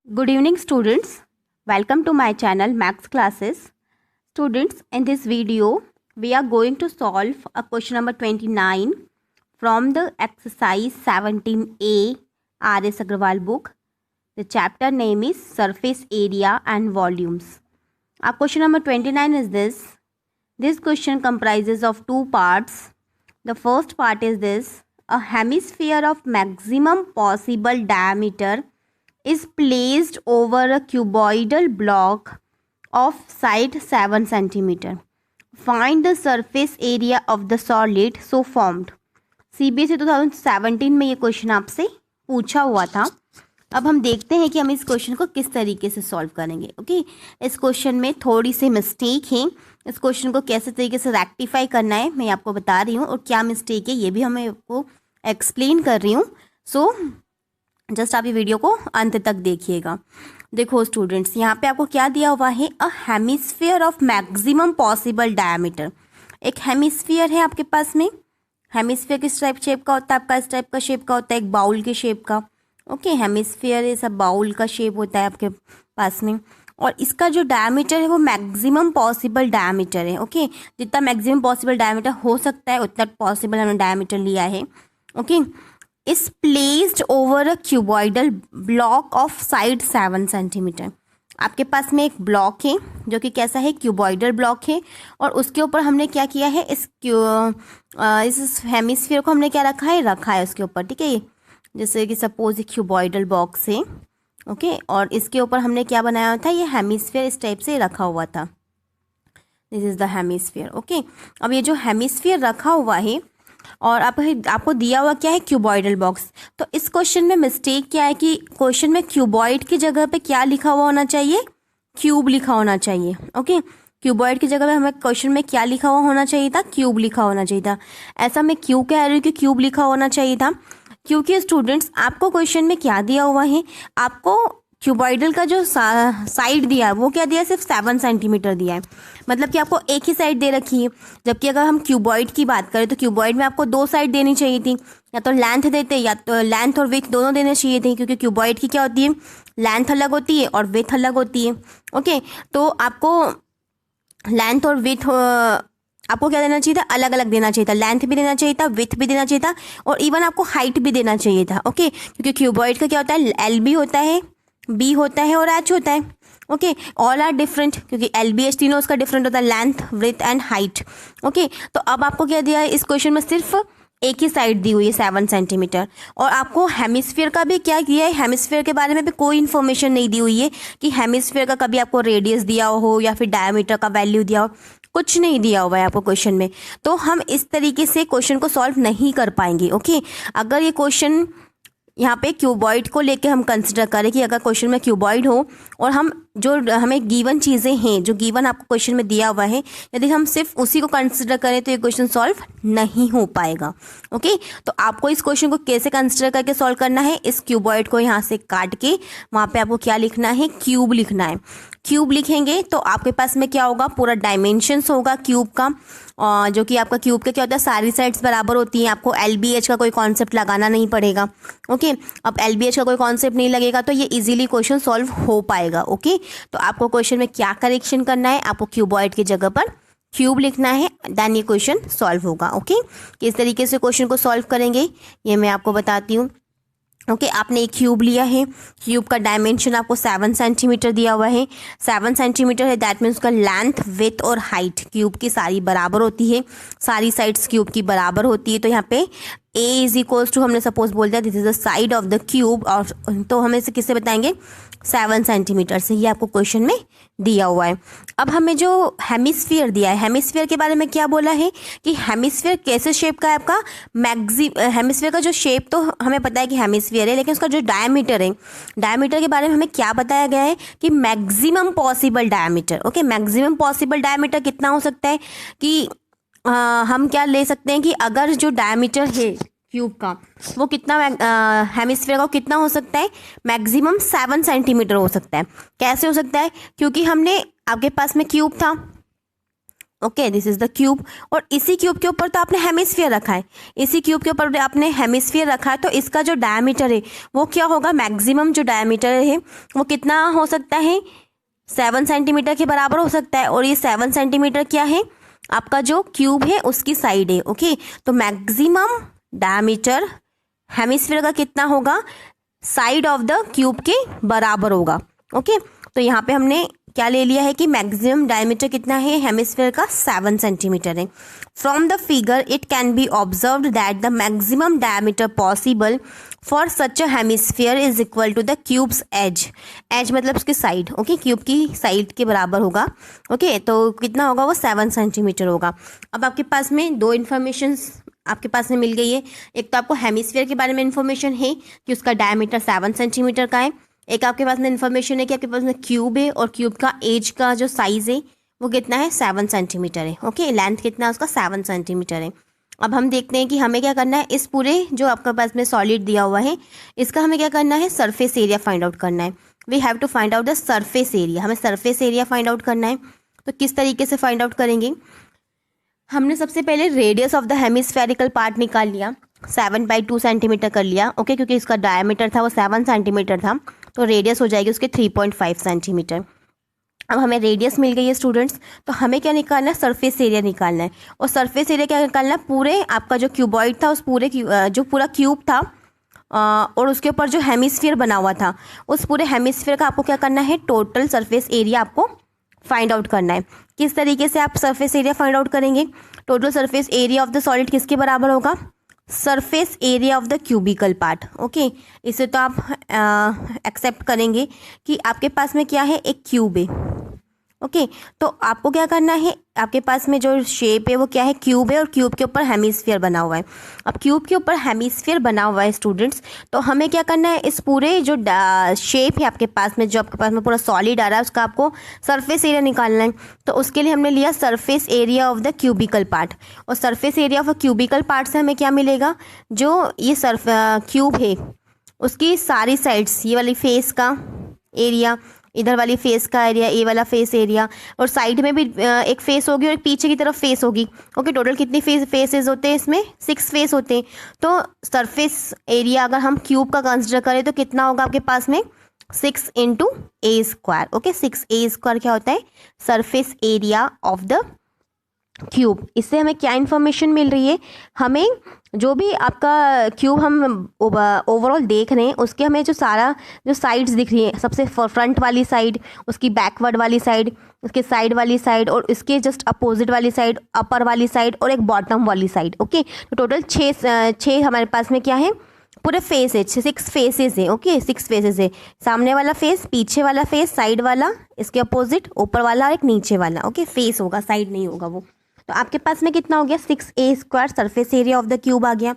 Good evening students. Welcome to my channel Max Classes. Students, in this video we are going to solve a question number 29 from the exercise 17A R.S. Agrawal book. The chapter name is Surface Area and Volumes. Our question number 29 is this. This question comprises of two parts. The first part is this. A hemisphere of maximum possible diameter is placed over a cuboidal block of side 7 cm. Find the surface area of the solid so formed. CBSE 2017 में ये question आपसे पूछा हुआ था. अब हम देखते हैं कि हम इस क्वेश्चन को किस तरीके से सॉल्व करेंगे. ओके, इस क्वेश्चन में थोड़ी सी मिस्टेक है. इस क्वेश्चन को कैसे तरीके से रेक्टिफाई करना है मैं आपको बता रही हूँ, और क्या मिस्टेक है ये भी हमें आपको एक्सप्लेन कर रही हूँ. सो जस्ट आप ये वीडियो को अंत तक देखिएगा. देखो स्टूडेंट्स, यहाँ पे आपको क्या दिया हुआ है, अ hemisphere of maximum possible diameter. एक हेमिस्फीयर है आपके पास में. हेमिस्फीयर किस टाइप शेप का होता है आपका? इस टाइप का शेप का होता है, एक बाउल के शेप का. ओके, हेमिस्फीयर ये सब बाउल का शेप होता है आपके पास में, और इसका जो डायमीटर है वो मैक्सिमम पॉसिबल डायमीटर है. ओके, जितना मैक्सिमम पॉसिबल डायमीटर हो सकता है उतना पॉसिबल हमने डायमीटर लिया है. Okay, is placed over a cuboidal block of side 7 cm. आपके पास में एक ब्लॉक है जो कि कैसा है, क्यूबॉइडल ब्लॉक है, और उसके ऊपर हमने क्या किया है, इस हेमिस्फीयर को हमने क्या रखा है उसके ऊपर. ठीक है, जैसे कि सपोज क्यूबॉइडल बॉक्स है. ओके, और इसके ऊपर हमने क्या बनाया था, ये हेमिस्फीयर इस टाइप से रखा हुआ था. This is the hemisphere. Okay, अब ये जो हेमिस्फीयर रखा हुआ है और आपको दिया हुआ क्या है, क्यूबॉइडल बॉक्स. तो इस क्वेश्चन में मिस्टेक क्या है कि क्वेश्चन में क्यूबॉइड की जगह पे क्या लिखा हुआ होना चाहिए, क्यूब लिखा होना चाहिए. ओके, क्यूबॉइड की जगह पे हमें क्वेश्चन में क्या लिखा हुआ होना चाहिए था, क्यूब लिखा होना चाहिए था. ऐसा मैं क्यों कह रही हूँ कि क्यूब लिखा होना चाहिए था, क्योंकि स्टूडेंट्स आपको क्वेश्चन में क्या दिया हुआ है, आपको क्यूबॉइडल का जो साइड दिया है वो क्या दिया है, सिर्फ 7 cm दिया है. मतलब कि आपको एक ही साइड दे रखी है. जबकि अगर हम क्यूबॉइड की बात करें तो क्यूबॉइड में आपको दो साइड देनी चाहिए थी, या तो लेंथ देते या तो लेंथ और विड्थ दोनों देने चाहिए थे, क्योंकि क्यूबॉइड की क्या होती है, लेंथ अलग होती है और विड्थ अलग होती है. ओके, तो आपको लेंथ और विड्थ आपको क्या देना चाहिए था, अलग अलग देना चाहिए था. लेंथ भी देना चाहिए था, विड्थ भी देना चाहिए था, और इवन आपको हाइट भी देना चाहिए था. ओके, क्योंकि क्यूबॉइड का क्या होता है, एल बी होता है, बी होता है और एच होता है. ओके, ऑल आर डिफरेंट, क्योंकि एल बी एच तीनों उसका डिफरेंट होता है, length width and height. Okay, तो अब आपको क्या दिया है, इस क्वेश्चन में सिर्फ एक ही साइड दी हुई है 7 cm, और आपको हेमिस्फीयर का भी क्या किया है, हेमिस्फीयर के बारे में भी कोई इन्फॉर्मेशन नहीं दी हुई है कि हेमिस्फीयर का कभी आपको रेडियस दिया हो या फिर डायमीटर का वैल्यू दिया हो, कुछ नहीं दिया हुआ है आपको क्वेश्चन में. तो हम इस तरीके से क्वेश्चन को सॉल्व नहीं कर पाएंगे. ओके, अगर ये क्वेश्चन यहाँ पे क्यूबॉइड को लेके हम कंसिडर करें कि अगर क्वेश्चन में क्यूबॉइड हो और हम जो हमें गिवन चीज़ें हैं, जो गिवन आपको क्वेश्चन में दिया हुआ है, यदि हम सिर्फ उसी को कंसिडर करें तो ये क्वेश्चन सॉल्व नहीं हो पाएगा. ओके, तो आपको इस क्वेश्चन को कैसे कंसिडर करके सॉल्व करना है, इस क्यूबॉइड को यहाँ से काट के वहाँ पे आपको क्या लिखना है, क्यूब लिखना है. क्यूब लिखेंगे तो आपके पास में क्या होगा, पूरा डायमेंशंस होगा क्यूब का, जो कि आपका क्यूब का क्या होता है, सारी साइड्स बराबर होती हैं. आपको एल बी एच का कोई कॉन्सेप्ट लगाना नहीं पड़ेगा. ओके, अब एल बी एच का कोई कॉन्सेप्ट नहीं लगेगा तो ये इजीली क्वेश्चन सॉल्व हो पाएगा. ओके, तो आपको क्वेश्चन में क्या करेक्शन करना है, आपको क्यूबॉइड की जगह पर क्यूब लिखना है, देन ये क्वेश्चन सॉल्व होगा. ओके, किस तरीके से क्वेश्चन को सॉल्व करेंगे ये मैं आपको बताती हूँ. ओके, आपने एक क्यूब लिया है, क्यूब का डायमेंशन आपको 7 cm दिया हुआ है. 7 cm है, दैट मीन्स उसका लेंथ विड्थ और हाइट क्यूब की सारी बराबर होती है, सारी साइड्स क्यूब की बराबर होती है. तो यहाँ पे a इज इक्वल्स टू, हमने सपोज बोल दिया this is the side of the cube, और तो हम इसे किससे बताएंगे, 7 cm से. ये आपको क्वेश्चन में दिया हुआ है. अब हमें जो हेमिस्फीयर दिया है, हेमिस्फीयर के बारे में क्या बोला है कि हेमिस्फीयर कैसे शेप का है आपका, हेमिस्फीयर का जो शेप तो हमें पता है कि हेमिस्फीयर है, लेकिन उसका जो डायमीटर है, डायमीटर के बारे में हमें क्या बताया गया है कि maximum possible diameter. Okay, maximum possible diameter कितना हो सकता है कि हम क्या ले सकते हैं कि अगर जो डायमीटर है क्यूब का वो कितना, हेमिस्फीयर का कितना हो सकता है, मैक्सिमम 7 cm हो सकता है. कैसे हो सकता है, क्योंकि हमने आपके पास में क्यूब था, okay, this is the cube. और इसी क्यूब के ऊपर तो आपने हेमिस्फीयर रखा है, इसी क्यूब के ऊपर आपने हेमिस्फीयर रखा है, तो इसका जो डायमीटर है वो क्या होगा, मैक्सिमम जो डायमीटर है वो कितना हो सकता है, 7 सेंटीमीटर के बराबर हो सकता है। और ये 7 सेंटीमीटर क्या है, आपका जो क्यूब है उसकी साइड है। ओके, तो मैक्सिमम डायमीटर हेमिस्फीयर का कितना होगा, साइड ऑफ द क्यूब के बराबर होगा। ओके, तो यहाँ पे हमने क्या ले लिया है कि मैक्सिमम डायमीटर कितना है हेमिस्फीयर का, 7 सेंटीमीटर है। From the figure it can be observed that the maximum diameter possible for such a hemisphere is equal to the cube's edge. Edge मतलब उसकी साइड। ओके, क्यूब की साइड के बराबर होगा। ओके, तो कितना होगा वो, 7 सेंटीमीटर होगा। अब आपके पास में दो इन्फॉर्मेशन आपके पास में मिल गई है। एक तो आपको हेमिस्फीयर के बारे में इन्फॉर्मेशन है कि उसका डायमीटर 7 सेंटीमीटर का है। एक आपके पास में इन्फॉर्मेशन है कि आपके पास में क्यूब है और क्यूब का एज का जो साइज है वो कितना है, 7 सेंटीमीटर है। ओके, लेंथ कितना है उसका, 7 सेंटीमीटर है। अब हम देखते हैं कि हमें क्या करना है, इस पूरे जो आपके पास में सॉलिड दिया हुआ है इसका हमें क्या करना है, सरफेस एरिया फाइंड आउट करना है। We have to find out the surface area. हमें सरफेस एरिया फाइंड आउट करना है। तो किस तरीके से फाइंड आउट करेंगे, हमने सबसे पहले radius of the hemispherical part निकाल लिया, 7/2 सेंटीमीटर कर लिया। ओके, क्योंकि इसका डायमीटर था वो 7 सेंटीमीटर था, तो रेडियस हो जाएगी उसके 3.5 सेंटीमीटर। अब हमें रेडियस मिल गई है स्टूडेंट्स, तो हमें क्या निकालना है, सरफेस एरिया निकालना है। और सरफेस एरिया क्या निकालना है, पूरे आपका जो क्यूबॉइड था उस पूरे जो पूरा क्यूब था और उसके ऊपर जो हेमिस्फीयर बना हुआ था उस पूरे हेमिस्फीयर का आपको क्या करना है, टोटल सरफेस एरिया आपको फाइंड आउट करना है। किस तरीके से आप सरफेस एरिया फाइंड आउट करेंगे, total surface area of the solid किसके बराबर होगा, surface area of the cubical part. Okay, इसे तो आप एक्सेप्ट करेंगे कि आपके पास में क्या है, एक क्यूब है। ओके, तो आपको क्या करना है, आपके पास में जो शेप है वो क्या है, क्यूब है और क्यूब के ऊपर हेमिस्फीयर बना हुआ है। अब क्यूब के ऊपर हेमिस्फीयर बना हुआ है स्टूडेंट्स, तो हमें क्या करना है, इस पूरे जो शेप है आपके पास में, जो आपके पास में पूरा सॉलिड आ रहा है उसका आपको सरफेस एरिया निकालना है। तो उसके लिए हमने लिया surface area of the cubical part. और surface area of a cubical part से हमें क्या मिलेगा, जो ये क्यूब है उसकी सारी साइड्स, ये वाली फेस का एरिया, इधर वाली फेस का एरिया, ये वाला फेस एरिया, और साइड में भी एक फेस होगी और एक पीछे की तरफ फेस होगी। ओके, टोटल कितनी फेसेस होते हैं इसमें, 6 फेस होते हैं। तो सरफेस एरिया अगर हम क्यूब का कंसिडर करें तो कितना होगा आपके पास में, 6 × A²। ओके, 6A² क्या होता है, surface area of the cube. इससे हमें क्या इन्फॉर्मेशन मिल रही है, हमें जो भी आपका क्यूब हम ओवरऑल देख रहे हैं उसके हमें जो सारा जो साइड्स दिख रही है, सबसे फ्रंट वाली साइड, उसकी बैकवर्ड वाली साइड, उसके साइड वाली साइड और इसके जस्ट अपोजिट वाली साइड, अपर वाली साइड और एक बॉटम वाली साइड। ओके, तो टोटल 6 हमारे पास में क्या है, पूरे फेस है, 6 फेसेस है। ओके, 6 फेसेस है, सामने वाला फेस, पीछे वाला फेस, साइड वाला, इसके अपोजिट, ऊपर वाला और एक नीचे वाला। ओके, फेस होगा, साइड नहीं होगा वो। तो आपके पास में कितना हो गया, 6A² surface area of the cube आ गया।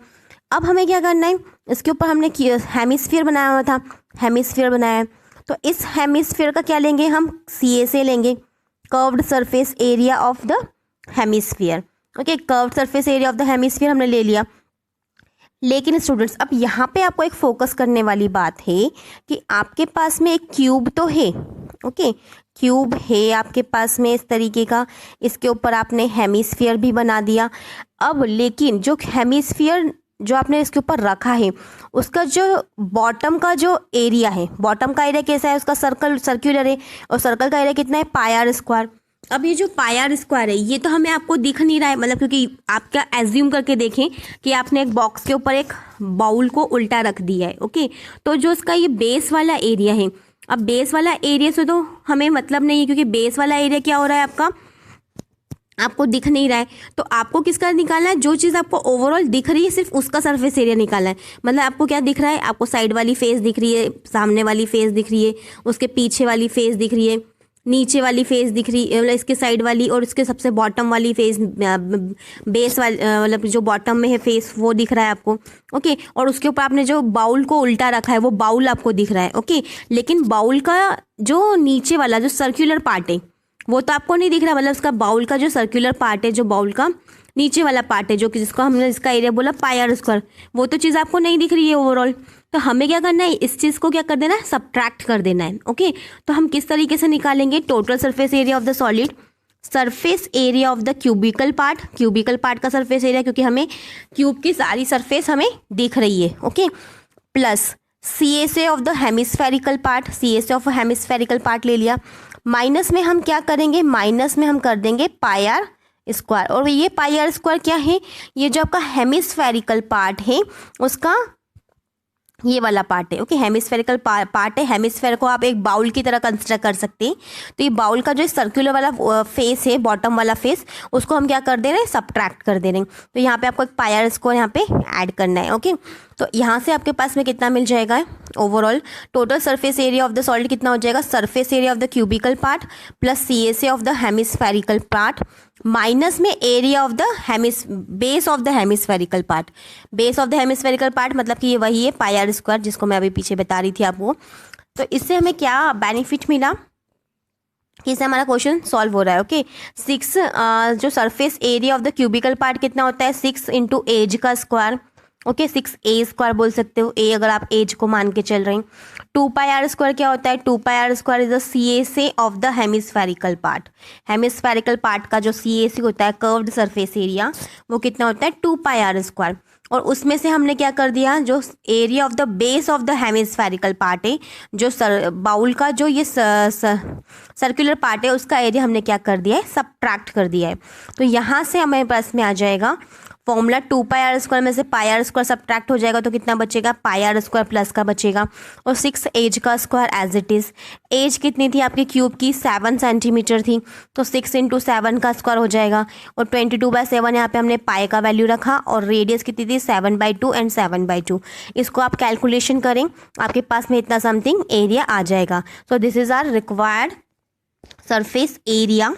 अब हमें क्या करना है, इसके ऊपर हमने हेमिस्फीयर बनाया हुआ था, हेमिस्फीयर बनाया है, तो इस हेमिस्फीयर का क्या लेंगे हम, CA से लेंगे, curved surface area of the hemisphere. Okay, curved surface area of the hemisphere हमने ले लिया। लेकिन स्टूडेंट्स अब यहाँ पे आपको एक फोकस करने वाली बात है कि आपके पास में एक क्यूब तो है। ओके, क्यूब है आपके पास में इस तरीके का, इसके ऊपर आपने हेमिस्फीयर भी बना दिया। अब लेकिन जो हेमिस्फीयर जो आपने इसके ऊपर रखा है उसका जो बॉटम का जो एरिया है, बॉटम का एरिया कैसा है, उसका सर्कुलर है और सर्कल का एरिया कितना है, πr²। अब ये जो πr² है ये तो हमें आपको दिख नहीं रहा है, मतलब क्योंकि आप क्या एज्यूम करके देखें कि आपने एक बॉक्स के ऊपर एक बाउल को उल्टा रख दिया है। ओके, तो जो उसका ये बेस वाला एरिया है, अब बेस वाला एरिया से तो हमें मतलब नहीं है क्योंकि बेस वाला एरिया क्या हो रहा है आपका, आपको दिख नहीं रहा है। तो आपको किसका निकालना है, जो चीज़ आपको ओवरऑल दिख रही है सिर्फ उसका सरफेस एरिया निकालना है। मतलब आपको क्या दिख रहा है, आपको साइड वाली फेस दिख रही है, सामने वाली फेस दिख रही है, उसके पीछे वाली फेस दिख रही है, नीचे वाली फेस दिख रही है, मतलब इसके साइड वाली, और इसके सबसे बॉटम वाली फेस, बेस वाली मतलब जो बॉटम में है फेस वो दिख रहा है आपको। ओके, और उसके ऊपर आपने जो बाउल को उल्टा रखा है वो बाउल आपको दिख रहा है। ओके, लेकिन बाउल का जो नीचे वाला जो सर्कुलर पार्ट है वो तो आपको नहीं दिख रहा, मतलब उसका बाउल का जो सर्कुलर पार्ट है, जो बाउल का नीचे वाला पार्ट है, जो कि जिसको हमने इसका एरिया बोला πr², वो तो चीज़ आपको नहीं दिख रही है ओवरऑल। तो हमें क्या करना है, इस चीज़ को क्या कर देना है, सब्ट्रैक्ट कर देना है। ओके, तो हम किस तरीके से निकालेंगे, total surface area of the solid, surface area of the cubical part का सरफेस एरिया, क्योंकि हमें क्यूब की सारी सरफेस हमें दिख रही है, okay, plus CSA of the hemispherical part, CSA of hemispherical part ले लिया, माइनस में हम क्या करेंगे, माइनस में हम कर देंगे पाई आर स्क्वायर। और ये पाई आर स्क्वायर क्या है, ये जो आपका हेमिस्फेरिकल पार्ट है उसका ये वाला पार्ट है, ओके, हेमिस्फेरिकल पार्ट है। हेमिस्फेयर को आप एक बाउल की तरह कंसिडर कर सकते हैं। तो ये बाउल का जो सर्कुलर वाला फेस है, बॉटम वाला फेस, उसको हम क्या कर दे रहे हैं, सब्ट्रैक्ट कर दे रहे हैं। तो यहाँ पे आपको एक पाई आर स्क्वायर यहाँ पे ऐड करना है, ओके। तो यहाँ से आपके पास में कितना मिल जाएगा, overall total surface area of the solid कितना हो जाएगा, surface area of the cubical part plus CSA of the hemispherical part minus में area of the base of the hemispherical part. Base of the hemispherical part मतलब कि ये वही है पाई r square, जिसको मैं अभी पीछे बता रही थी आपको। तो इससे हमें क्या बेनिफिट मिला कि इससे हमारा क्वेश्चन सॉल्व हो रहा है, ओके। 6 जो surface area of the cubical part कितना होता है, 6 इंटू एज का स्क्वायर, ओके, 6a स्क्वायर बोल सकते हो, a अगर आप एज को मान के चल रहे हैं। 2 पाई आर स्क्वायर क्या होता है, 2 pi r square is the CSA of the hemispherical part. Hemispherical part का जो CSA होता है, कर्व्ड सरफेस एरिया, वो कितना होता है 2 पाई आर स्क्वायर। और उसमें से हमने क्या कर दिया, जो area of the base of the hemispherical part है, जो बाउल का जो ये सर्कुलर पार्ट है, उसका एरिया हमने क्या कर दिया है, सब्ट्रैक्ट कर दिया है। तो यहाँ से हमारे पास में आ जाएगा फॉर्मूला 2 पाई आर स्क्वायर में से पाई आर स्क्वायर सब्ट्रैक्ट हो जाएगा, तो कितना बचेगा, पाई आर स्क्वायर प्लस का बचेगा। और 6 एज का square edge it is. Edge कितनी थी आपकी क्यूब की, 7 सेंटीमीटर थी, तो 6 इंटू 7 का स्क्वायर हो जाएगा। और 22/7 यहाँ पे हमने पाई का वैल्यू रखा, और रेडियस कितनी थी 7/2 एंड 7/2। इसको आप कैलकुलेशन करें, आपके पास में इतना समथिंग एरिया आ जाएगा। So this is our required surface area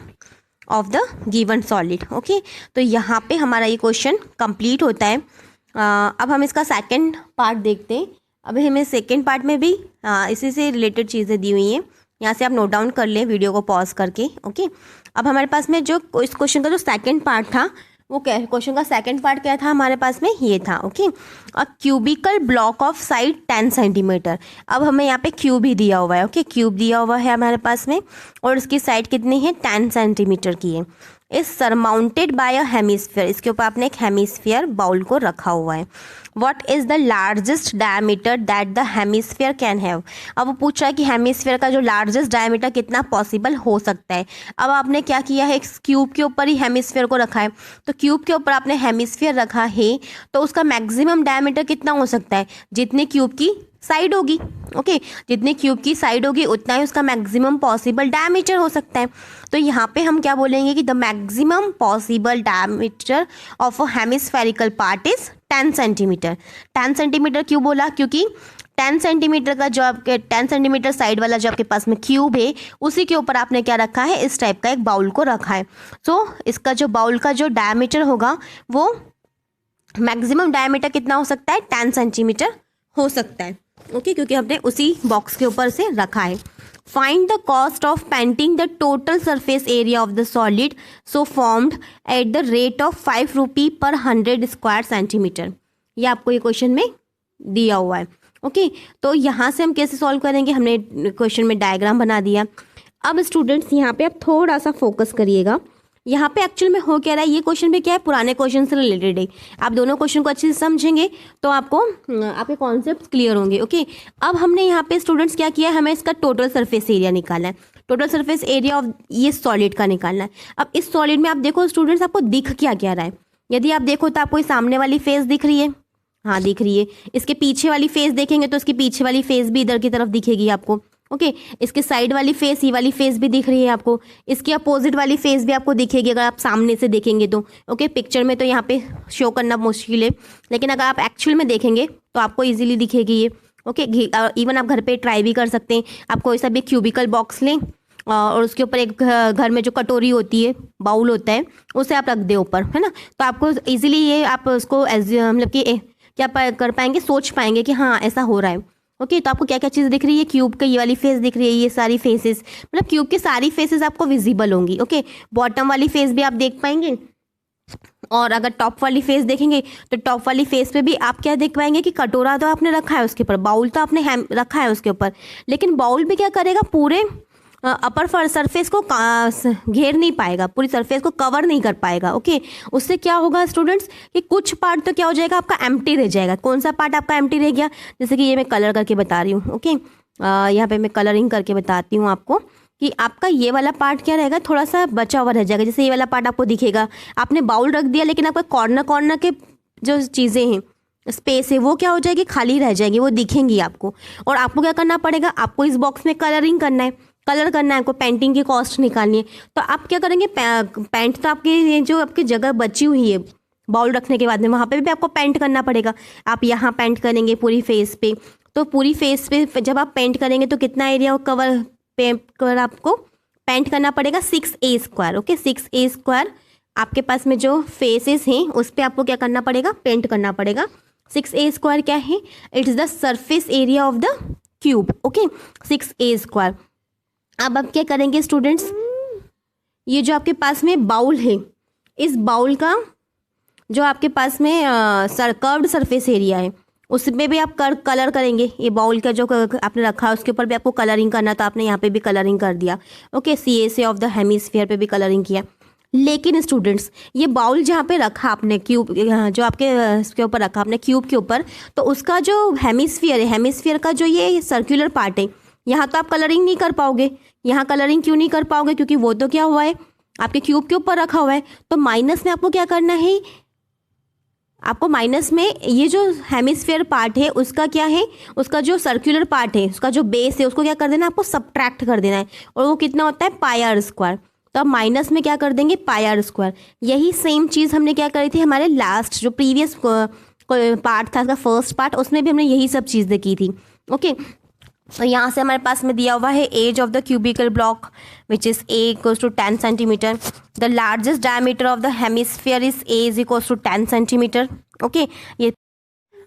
of the given solid, okay. तो यहाँ पे हमारा ये क्वेश्चन कंप्लीट होता है। अब हम इसका सेकंड पार्ट देखते हैं। अभी हमें सेकंड पार्ट में भी इसी से रिलेटेड चीज़ें दी हुई हैं, यहाँ से आप नोट डाउन कर लें वीडियो को पॉज करके, ओके। अब हमारे पास में जो इस क्वेश्चन का जो सेकंड पार्ट था, वो क्वेश्चन का सेकंड पार्ट क्या था हमारे पास में, ये था, okay. A cubical block of side 10 centimetre. अब हमें यहाँ पे क्यूब ही दिया हुआ है, ओके, क्यूब दिया हुआ है हमारे पास में, और उसकी साइड कितनी है, 10 सेंटीमीटर की है। Is surmounted bye a hemisphere, इसके ऊपर आपने एक हेमिस्फीयर बाउल को रखा हुआ है। What is the largest diameter that the hemisphere can have. अब वो पूछ रहा है कि हेमिस्फीयर का जो लार्जेस्ट डायमीटर कितना पॉसिबल हो सकता है। अब आपने क्या किया है, क्यूब के ऊपर ही हेमिस्फीयर को रखा है, तो क्यूब के ऊपर आपने हेमिस्फीयर रखा है, तो उसका मैक्सिमम डायमीटर कितना हो सकता है, जितने क्यूब की साइड होगी, ओके, जितने क्यूब की साइड होगी उतना ही उसका मैक्सिमम पॉसिबल डायमीटर हो सकता है। तो यहाँ पे हम क्या बोलेंगे कि the maximum possible diameter of a hemispherical part is 10 centimetre. 10 centimetre क्यों बोला, क्योंकि 10 सेंटीमीटर का जो आपके 10 सेंटीमीटर साइड वाला जो आपके पास में क्यूब है, उसी के ऊपर आपने क्या रखा है, इस टाइप का एक बाउल को रखा है। सो इसका जो बाउल का जो डायमीटर होगा वो मैक्सिमम डायमीटर कितना हो सकता है, 10 सेंटीमीटर हो सकता है, ओके, क्योंकि हमने उसी बॉक्स के ऊपर से रखा है। Find the cost of painting the total surface area of the solid so formed at the rate of 5 रुपी पर 100 स्क्वायर सेंटीमीटर। ये आपको ये क्वेश्चन में दिया हुआ है, ओके। तो यहाँ से हम कैसे सॉल्व करेंगे, हमने क्वेश्चन में डायग्राम बना दिया। अब स्टूडेंट्स यहाँ पे आप थोड़ा सा फोकस करिएगा, यहाँ पे एक्चुअल में हो क्या रहा है, ये क्वेश्चन पे क्या है, पुराने क्वेश्चन से रिलेटेड है। आप दोनों क्वेश्चन को अच्छे से समझेंगे तो आपको आपके कॉन्सेप्ट क्लियर होंगे, ओके। अब हमने यहाँ पे स्टूडेंट्स क्या किया है, हमें इसका टोटल सरफेस एरिया निकालना है, टोटल सरफेस एरिया ऑफ ये सॉलिड का निकालना है। अब इस सॉलिड में आप देखो स्टूडेंट्स, आपको दिख क्या क्या रहा है। यदि आप देखो तो आपको सामने वाली फेस दिख रही है, हाँ दिख रही है। इसके पीछे वाली फेस देखेंगे तो इसके पीछे वाली फेस भी इधर की तरफ दिखेगी आपको, ओके। इसके साइड वाली फेस, ये वाली फेस भी दिख रही है आपको, इसकी अपोजिट वाली फेस भी आपको दिखेगी अगर आप सामने से देखेंगे तो, ओके। पिक्चर में तो यहाँ पे शो करना मुश्किल है, लेकिन अगर आप एक्चुअल में देखेंगे तो आपको इजीली दिखेगी ये, ओके। इवन आप घर पे ट्राई भी कर सकते हैं। आप कोई सा भी क्यूबिकल बॉक्स लें और उसके ऊपर एक घर में जो कटोरी होती है, बाउल होता है, उसे आप रख दें ऊपर, है ना, तो आपको इजीली ये आप उसको मतलब कि क्या कर पाएंगे, सोच पाएंगे कि हाँ ऐसा हो रहा है, ओके। तो आपको क्या क्या चीज़ दिख रही है, क्यूब का ये वाली फेस दिख रही है, ये सारी फेसेस, मतलब क्यूब की सारी फेसेस आपको विजिबल होंगी, ओके। बॉटम वाली फेस भी आप देख पाएंगे, और अगर टॉप वाली फेस देखेंगे तो टॉप वाली फेस पे भी आप क्या देख पाएंगे कि कटोरा तो आपने रखा है उसके ऊपर, बाउल तो आपने रखा है उसके ऊपर, लेकिन बाउल भी क्या करेगा, पूरे अपर सरफेस को घेर नहीं पाएगा, पूरी सरफेस को कवर नहीं कर पाएगा। ओके, उससे क्या होगा स्टूडेंट्स कि कुछ पार्ट तो क्या हो जाएगा आपका एम्प्टी रह जाएगा। कौन सा पार्ट आपका एम्प्टी रह गया, जैसे कि ये मैं कलर करके बता रही हूँ। ओके, यहाँ पे मैं कलरिंग करके बताती हूँ आपको कि आपका ये वाला पार्ट क्या रहेगा, थोड़ा सा बचा हुआ रह जाएगा। जैसे ये वाला पार्ट आपको दिखेगा, आपने बाउल रख दिया लेकिन आपका कॉर्नर कॉर्नर के जो चीज़ें हैं, स्पेस है, वो क्या हो जाएगी, खाली रह जाएगी, वो दिखेंगी आपको। और आपको क्या करना पड़ेगा, आपको इस बॉक्स में कलरिंग करना है, कलर करना है आपको, पेंटिंग की कॉस्ट निकालनी है। तो आप क्या करेंगे, पेंट तो आपकी ये जो आपकी जगह बची हुई है बाउल रखने के बाद में, वहाँ पे भी आपको पेंट करना पड़ेगा। आप यहाँ पेंट करेंगे पूरी फेस पे, तो पूरी फेस पे जब आप पेंट करेंगे तो कितना एरिया कवर आपको पेंट करना पड़ेगा, 6A²। ओके, 6A² आपके पास में जो फेसेस हैं उस पर आपको क्या करना पड़ेगा, पेंट करना पड़ेगा। 6A² क्या है, it is the surface area of the cube. Okay, 6A²। अब आप क्या करेंगे स्टूडेंट्स, ये जो आपके पास में बाउल है, इस बाउल का जो आपके पास में कर्व्ड सरफेस एरिया है उसमें भी आप कलर करेंगे। ये बाउल का जो आपने रखा है उसके ऊपर भी आपको कलरिंग करना, तो आपने यहाँ पे भी कलरिंग कर दिया। Okay, CSA of the hemisphere पे भी कलरिंग किया। लेकिन स्टूडेंट्स, ये बाउल जहाँ पे रखा आपने क्यूब, जो आपके इसके ऊपर रखा आपने क्यूब के ऊपर, तो उसका जो हेमिस्फीयर है, हेमिस्फीयर का जो ये सर्कुलर पार्ट है, यहाँ तो आप कलरिंग नहीं कर पाओगे। यहाँ कलरिंग क्यों नहीं कर पाओगे, क्योंकि वो तो क्या हुआ है, आपके क्यूब के ऊपर रखा हुआ है। तो माइनस में आपको क्या करना है, आपको माइनस में ये जो हेमिस्फीयर पार्ट है उसका क्या है, उसका जो सर्कुलर पार्ट है, उसका जो बेस है, उसको क्या कर देना है, आपको सबट्रैक्ट कर देना है। और वो कितना होता है, πr²। तो अब माइनस में क्या कर देंगे, πr²। यही सेम चीज़ हमने क्या करी थी, हमारे लास्ट जो प्रीवियस पार्ट था, उसका फर्स्ट पार्ट, उसमें भी हमने यही सब चीज़ें की थी। ओके, तो यहाँ से हमारे पास में दिया हुआ है edge of the cubical block which is A equals to 10 centimetre. The largest diameter of the hemisphere is A is equals to 10 centimetre. Okay, ये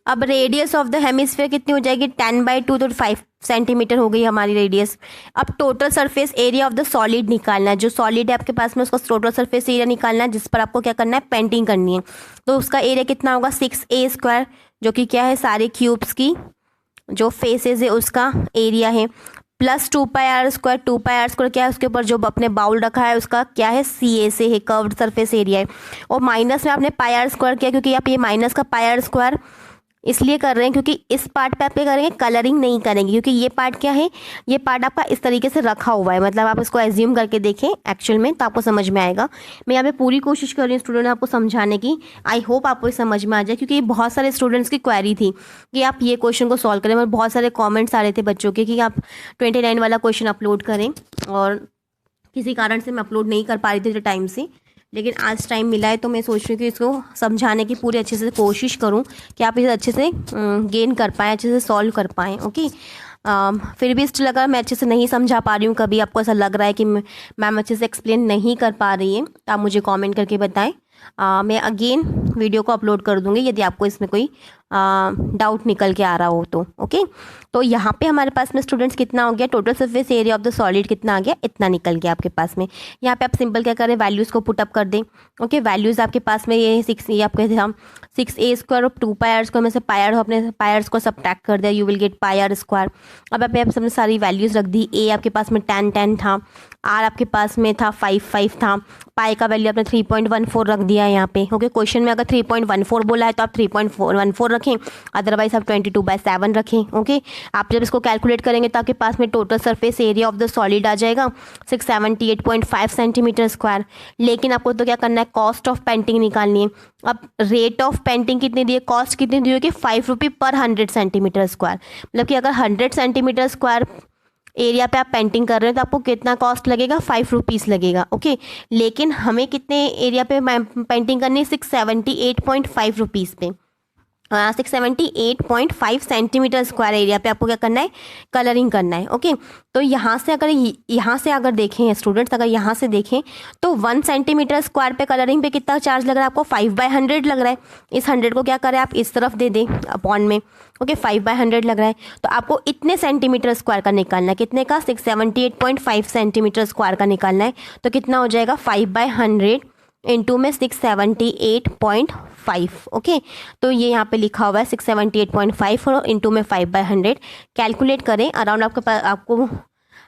अब रेडियस ऑफ द हेमिस्फीयर कितनी हो जाएगी, 10/2, तो 5 सेंटीमीटर हो गई हमारी रेडियस। अब total surface area of the solid निकालना है, जो सॉलिड है आपके पास में उसका टोटल सरफेस एरिया निकालना है, जिस पर आपको क्या करना है, पेंटिंग करनी है। तो उसका एरिया कितना होगा, 6A², जो कि क्या है, सारे क्यूब्स की जो फेसेस है उसका एरिया है, प्लस 2πr²। 2πr² क्या है, उसके ऊपर जो अपने बाउल रखा है उसका क्या है, CSA है, कर्व्ड सरफेस एरिया है। और माइनस में आपने πr² किया, क्योंकि आप ये माइनस का πr² इसलिए कर रहे हैं क्योंकि इस पार्ट पे आप क्या करेंगे, कलरिंग नहीं करेंगे, क्योंकि ये पार्ट क्या है, ये पार्ट आपका इस तरीके से रखा हुआ है। मतलब आप इसको एज्यूम करके देखें एक्चुअल में, तो आपको समझ में आएगा। मैं यहाँ पे पूरी कोशिश कर रही हूँ स्टूडेंट आपको समझाने की। आई होप आपको समझ में आ जाए, क्योंकि ये बहुत सारे स्टूडेंट्स की क्वेरी थी कि आप ये क्वेश्चन को सॉल्व करें। और बहुत सारे कॉमेंट्स आ रहे थे बच्चों के कि आप 29 वाला क्वेश्चन अपलोड करें, और किसी कारण से मैं अपलोड नहीं कर पा रही थी टाइम से, लेकिन आज टाइम मिला है तो मैं सोच रही हूँ कि इसको समझाने की पूरी अच्छे से कोशिश करूँ कि आप इसे अच्छे से गेन कर पाएँ, अच्छे से सॉल्व कर पाएँ। ओके, फिर भी स्टिल अगर मैं अच्छे से नहीं समझा पा रही हूँ, कभी आपको ऐसा लग रहा है कि मैम अच्छे से एक्सप्लेन नहीं कर पा रही है, तो आप मुझे कमेंट करके बताएं। मैं अगेन वीडियो को अपलोड कर दूँगी यदि आपको इसमें कोई डाउट निकल के आ रहा हो तो। ओके, तो यहाँ पे हमारे पास में स्टूडेंट्स कितना हो गया, total surface area of the solid कितना आ गया, इतना निकल गया आपके पास में। यहाँ पे आप सिंपल क्या करें, वैल्यूज़ को पुटअप कर दें। ओके, वैल्यूज़ आपके पास में ये 6, ये आपके हम 6A² और 2πr² में से पायर हो, अपने पायर्स को सबट्रैक्ट कर दिया, यू विल गेट πr²। अब आपने सबने सारी वैल्यूज़ रख दी। A आपके पास में 10 था, R आपके पास में था 5 था, पाई का वैल्यू आपने 3.14 रख दिया है यहाँ पे। ओके, क्वेश्चन में अगर 3.14 बोला है तो आप 3.14 रखें, अदरवाइज आप 22/7 रखें। ओके, आप जब इसको कैलकुलेट करेंगे तो आपके पास में total surface area of the solid आ जाएगा 678.5 सेंटीमीटर स्क्वायर। लेकिन आपको तो क्या करना है, कॉस्ट ऑफ पेंटिंग निकालनी है। अब रेट ऑफ पेंटिंग कितनी दी है, कॉस्ट कितनी दी होगी, 5 रुपये पर 100 सेंटीमीटर स्क्वायर। मतलब कि अगर 100 सेंटीमीटर स्क्वायर एरिया पे आप पेंटिंग कर रहे हैं तो आपको कितना कॉस्ट लगेगा, 5 रुपीज़ लगेगा। ओके, लेकिन हमें कितने एरिया पे पेंटिंग करनी है, 678.5 रुपीज़ पे, 678.5 सेंटीमीटर स्क्वायर एरिया पे आपको क्या करना है, कलरिंग करना है। ओके, तो यहाँ से अगर देखें स्टूडेंट्स, अगर यहाँ से देखें तो 1 सेंटीमीटर स्क्वायर पे कलरिंग पे कितना चार्ज लग रहा है आपको, 5/100 लग रहा है। इस 100 को क्या करें आप इस तरफ दे दें अपॉन में। ओके, 5/100 लग रहा है, तो आपको इतने सेंटीमीटर स्क्वायर का निकालना है। कितने का, 678.5 सेंटीमीटर स्क्वायर का निकालना है। तो कितना हो जाएगा, 5/100 इंटू में 678.5। ओके, तो ये यहाँ पे लिखा हुआ है 678.5 और इंटू में 5/100। कैलकुलेट करें, अराउंड आपको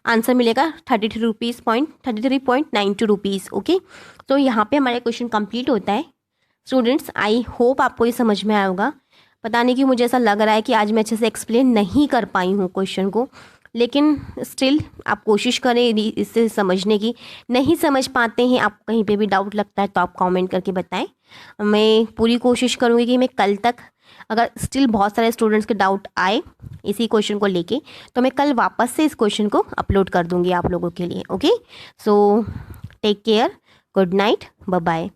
आंसर मिलेगा 33.92 रुपीज़। ओके, तो यहाँ पे हमारा क्वेश्चन कंप्लीट होता है। स्टूडेंट्स, आई होप आपको ये समझ में आया होगा। पता नहीं कि मुझे ऐसा लग रहा है कि आज मैं अच्छे से एक्सप्लेन नहीं कर पाई हूँ क्वेश्चन को, लेकिन स्टिल आप कोशिश करें इससे समझने की। नहीं समझ पाते हैं, आप कहीं पे भी डाउट लगता है तो आप कमेंट करके बताएं। मैं पूरी कोशिश करूँगी कि मैं कल तक, अगर स्टिल बहुत सारे स्टूडेंट्स के डाउट आए इसी क्वेश्चन को लेके, तो मैं कल वापस से इस क्वेश्चन को अपलोड कर दूँगी आप लोगों के लिए। Okay, so take care, good night, bye bye.